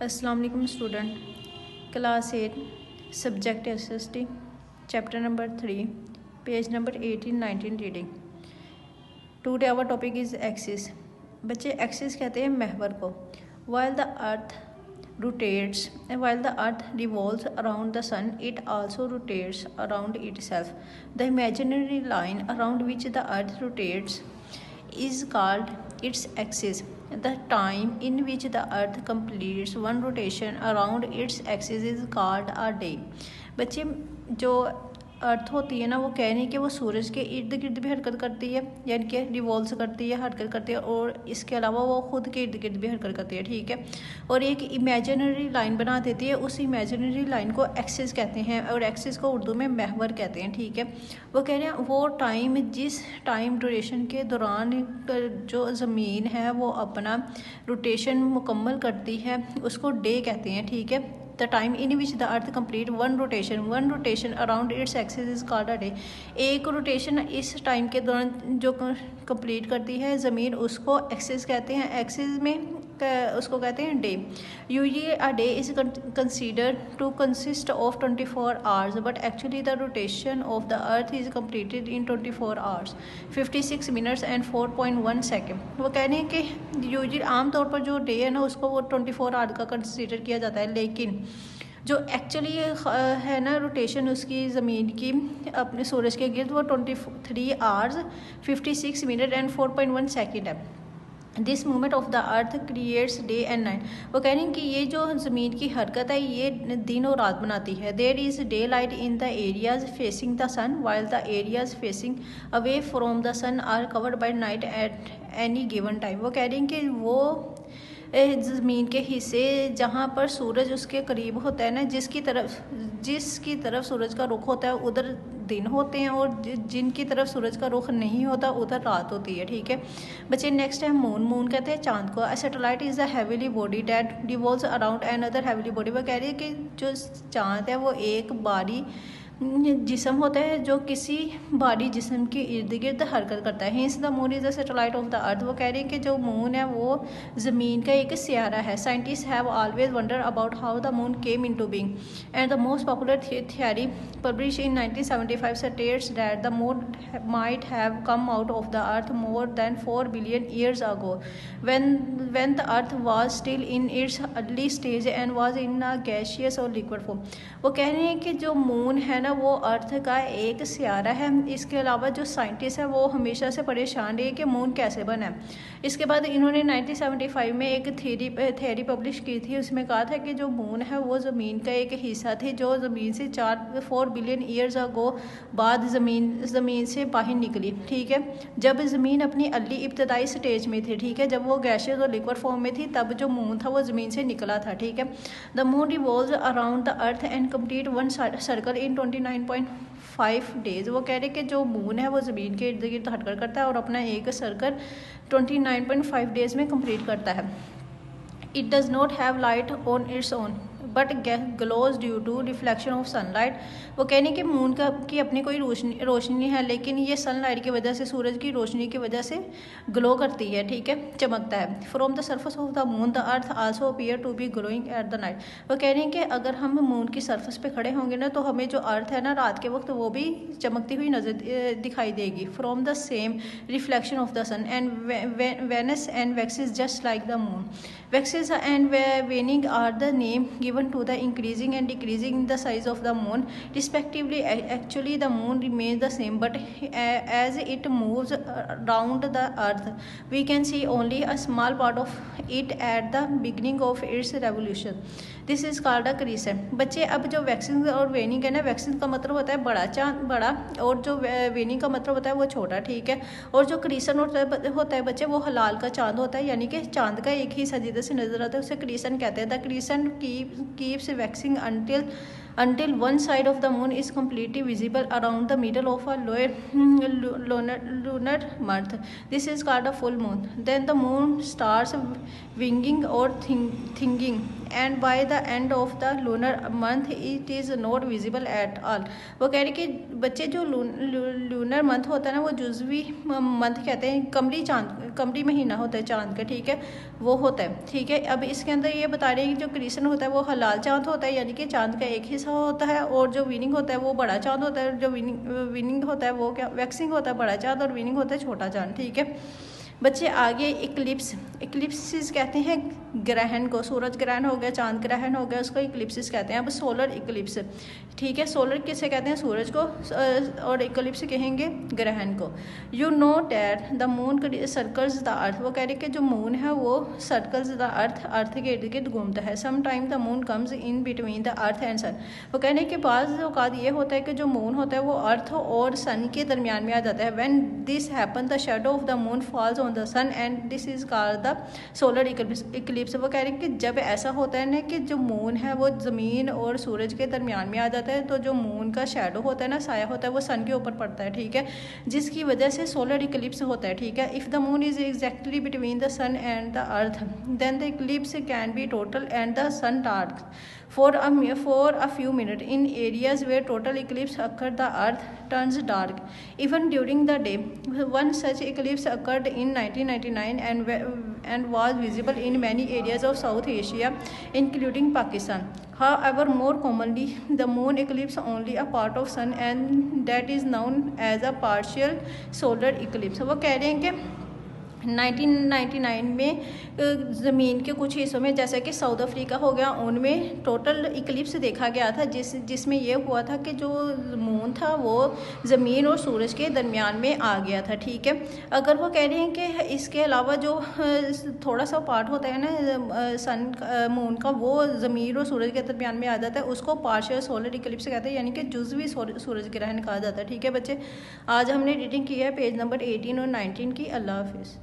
अस्सलाम वालेकुम student, class 8 subject SST chapter number 3 page number 18-19 reading. Today our topic is axis. बच्चे axis कहते हैं महवर को। While the earth rotates while the earth revolves around the sun, it also rotates around itself. The imaginary line around which the earth rotates is called its axis. The time in which the earth completes one rotation around its axis is called a day. बच्चे जो अर्थ होती है ना, वो कह रही है कि वो सूरज के इर्द गिर्द भी हरकत करती है, यानी कि रिवॉल्व करती है, हरकत करती है, और इसके अलावा वो खुद के इर्द गिर्द भी हरकत करती है, ठीक है। और एक इमेजिनरी लाइन बना देती है, उस इमेजिनरी लाइन को एक्सिस कहते हैं, और एक्सिस को उर्दू में महवर कहते हैं, ठीक है। वो कह रहे हैं वो टाइम, जिस टाइम ड्यूरेशन के दौरान जो ज़मीन है वो अपना रोटेशन मुकम्मल करती है, उसको डे कहते हैं, ठीक है। The time in which the earth complete one rotation around its axis is called a day. एक रोटेशन इस टाइम के दौरान जो कंप्लीट करती है ज़मीन, उसको एक्सिस कहते हैं। एक्सिस में उसको कहते हैं day. Usually a day is considered to consist of 24 hours, but actually the rotation of the earth is completed in 24 hours 56 minutes and 4.1 second. वो कह रहे हैं कि यूजुअली आमतौर पर जो डे है ना, उसको वो 24 आवर का कंसिडर किया जाता है, लेकिन जो एक्चुअली है ना रोटेशन उसकी ज़मीन की अपने सूरज के गिर्द, वो 23 आवर्स 56 मिनट एंड 4.1 सेकेंड है। This movement of the earth creates day and night. वो कह रहे हैं कि ये जो ज़मीन की हरकत है ये दिन और रात बनाती है। There is day light in the areas facing the sun, while the areas facing away from the sun are covered by night at any given time. वो कह रहे हैं कि वो ज़मीन के हिस्से जहाँ पर सूरज उसके करीब होता है ना, जिसकी तरफ सूरज का रुख होता है उधर दिन होते हैं, और जिनकी तरफ सूरज का रुख नहीं होता उधर रात होती है, ठीक है। बच्चे नेक्स्ट है मून। मून कहते हैं चांद को। Satellite is a heavily body that revolves around an other heavily body. वो कह रही है कि जो चांद है वो एक भारी जिस्म होता है जो किसी भारी जिस्म के इर्द गिर्द हरकत करता है। Hints the moon is the satellite of the अर्थ। वो कह रहे हैं कि जो मून है वो ज़मीन का एक सियारा है। Scientist have always wonder about how the moon came in to being, and the most popular theory publish in 1975 states that the moon might have come out of the earth more than 4 billion years ago when the earth was still in its early stage and was in a gaseous और liquid form। वो कह रहे हैं कि जो moon है ना वो अर्थ का एक सियारा है। इसके अलावा जो साइंटिस्ट है वो हमेशा से परेशान रहे कि मून कैसे बना है। इसके बाद इन्होंने 1975 में एक थियरी पब्लिश की थी। उसमें कहा था कि जो मून है वो ज़मीन का एक हिस्सा थी जो ज़मीन से 4 बिलियन ईयर्स अगो बाद ज़मीन से बाहर निकली, ठीक है। जब ज़मीन अपनी अर्ली इब्तदाई स्टेज में थी, ठीक है, जब वो गैसेस और लिक्विड फॉर्म में थी, तब जो मून था वो ज़मीन से निकला था, ठीक है। The moon revolves around the earth and complete one circle in 29.5 days. वो कह रहे कि जो मून है वो ज़मीन के इर्द गिर्द हटकर करता है और अपना एक सर्कल 29.5 डेज में कंप्लीट करता है। It does not have light on its own but glows due to reflection of sunlight. वो कहने कि मून की अपनी कोई रोशनी है, लेकिन ये सनलाइट की वजह से, सूरज की रोशनी की वजह से ग्लो करती है, ठीक है, चमकता है। From the surface of the moon the earth also appear to be glowing at the night. वो कह रहे हैं कि अगर हम मून की सर्फेस पे खड़े होंगे ना, तो हमें जो अर्थ है ना रात के वक्त वो भी चमकती हुई नजर दिखाई देगी। From the same reflection of the sun and wanes and waxes just like the moon. Waxes and waning are the name given to the increasing and decreasing the size of the moon respectively. Actually the moon remains the same, but as it moves around the earth we can see only a small part of it at the beginning of its revolution. This is called a crescent। बच्चे अब जो waxing और वेनिंग है ना, waxing का मतलब होता है बड़ा चांद, बड़ा, और जो वेनिंग का मतलब होता है वो छोटा, ठीक है। और जो क्रीसन होता है बच्चे वो हलाल का चांद होता है, यानी कि चांद का एक ही हिस्सा जिधर से नजर आता है उसे क्रीसन कहते हैं। The crescent keeps waxing until until one side of the moon is completely visible around the middle of a lunar month. This is called a full moon. Then the moon starts winging or thinning, and by the end of the lunar month it is not visible at all. वो कह रहे कि बच्चे जो lunar month होता है ना, वो जुज़वी मंथ कहते हैं, कमरी महीना होता है चांद का, ठीक है, वो होता है, ठीक है। अब इसके अंदर ये बता रहे हैं कि जो क्रिसन होता है वो हलाल चांद होता है, यानी कि चांद का एक हिस्सा होता है, और जो विनिंग होता है वो बड़ा चांद होता है। जो विनिंग होता है वो क्या, वैक्सिंग होता है बड़ा चांद, और विनिंग होता है छोटा चांद, ठीक है बच्चे। आगे इक्लिप्सिस कहते हैं ग्रहण को। सूरज ग्रहण हो गया, चांद ग्रहण हो गया, उसको इक्लिप्सिस कहते हैं। अब सोलर इक्लिप्स, ठीक है, सोलर किसे कहते हैं, सूरज को, और इक्लिप्स कहेंगे ग्रहण को। You know that the moon circles the earth, वो कह रहे कि जो मून है वो सर्कल्स द अर्थ के इर्द गिर्द घूमता है। Some time the moon comes in between the earth and sun, वो कह रहे कि बाज़ औक़ात ये होता है कि जो मून होता है वो अर्थ और सन के दरमियान में आ जाता है। When this happen the shadow of the moon falls on the sun and this is called the solar eclipse. वो कह रहे हैं कि जब ऐसा होता है ना कि जो मून है वो ज़मीन और सूरज के दरमियान में आ जाता है, तो जो मून का शेडो होता है ना, साया होता है, वो सन के ऊपर पड़ता है, ठीक है, जिसकी वजह से सोलर इक्लिप्स होता है, ठीक है। If the moon is exactly between the sun and the earth then the eclipse can be total and the sun dark for a few minutes. In areas where total eclipse occurred, the earth turns dark even during the day. One such eclipse occurred in 1999 and was visible in many areas of South Asia, including Pakistan. However, more commonly, the moon eclipse only a part of sun, and that is known as a partial solar eclipse. वो कह रहे हैं कि 1999 में ज़मीन के कुछ हिस्सों में, जैसे कि साउथ अफ्रीका हो गया, उनमें टोटल इक्लिप्स देखा गया था, जिसमें ये हुआ था कि जो मून था वो ज़मीन और सूरज के दरमियान में आ गया था, ठीक है। अगर वो कह रहे हैं कि इसके अलावा जो थोड़ा सा पार्ट होता है ना सन मून का, वो ज़मीन और सूरज के दरमियान में आ जाता है, उसको पार्शियल सोलर इक्लिप्स कहते हैं, यानी कि जुज़वी सूरज ग्रहण कहा जाता है, ठीक है बच्चे। आज हमने रीडिंग की है पेज नंबर 18 और 19 की। अल्लाह हाफिज़।